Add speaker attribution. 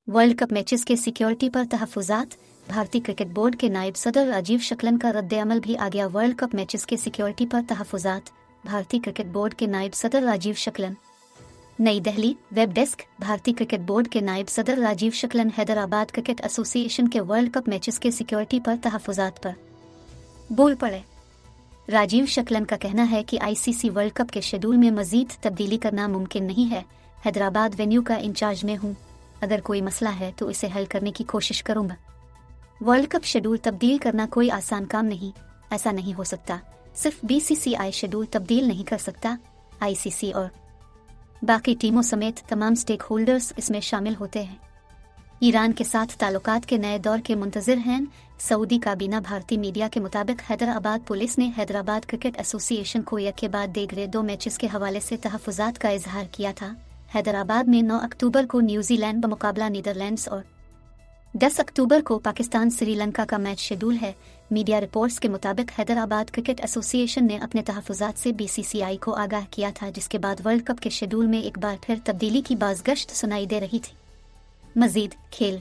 Speaker 1: World Cup matches के security पर तहफ़्फ़ुज़ात। भारतीय क्रिकेट बोर्ड के नायब सदर राजीव शुक्लन का रद्द-ए-अमल भी आ गया। वर्ल्ड कप मैचेस के सिक्योरिटी पर तहफ़्फ़ुज़ात। भारतीय क्रिकेट बोर्ड के नायब सदर राजीव शुक्लन। नई दिल्ली। Web desk. भारतीय क्रिकेट बोर्ड के नायब सदर राजीव शुक्लन हैदराबाद क्रिकेट एसोसिएशन के वर्ल्ड कप मैचेस के सिक्योरिटी पर तहफ़्फ़ुज़ात पर बोल पड़े। राजीव शुक्लन का कहना है कि आईसीसी वर्ल्ड कप के शेड्यूल में मज़ीद तब्दीली करना मुमकिन नहीं है। हैदराबाद वेन्यू का इंचार्ज मैं हूँ, अगर कोई मसला है तो इसे हल करने की कोशिश करूँगा। वर्ल्ड कप शेड्यूल तब्दील करना कोई आसान काम नहीं, ऐसा नहीं हो सकता। सिर्फ बीसीसीआई शेड्यूल तब्दील नहीं कर सकता, आईसीसी और बाकी टीमों समेत तमाम स्टेक होल्डर्स इसमें शामिल होते हैं। ईरान के साथ ताल्लुकात के नए दौर के मुंतज़िर हैं। सऊदी काबीना। भारतीय मीडिया के मुताबिक हैदराबाद पुलिस ने हैदराबाद क्रिकेट एसोसिएशन को एक के बाद दीगरे 2 मैचेस के हवाले से तहफ़्फ़ुज़ात का इजहार किया था। हैदराबाद में 9 अक्टूबर को न्यूजीलैंड का मुकाबला नीदरलैंड्स और 10 अक्टूबर को पाकिस्तान श्रीलंका का मैच शेड्यूल है। मीडिया रिपोर्ट्स के मुताबिक हैदराबाद क्रिकेट एसोसिएशन ने अपने तहफ़्फ़ुज़ात से बीसीसीआई को आगाह किया था, जिसके बाद वर्ल्ड कप के शेड्यूल में एक बार फिर तब्दीली की बाज़गश्त सुनाई दे रही थी। मज़ीद खेल।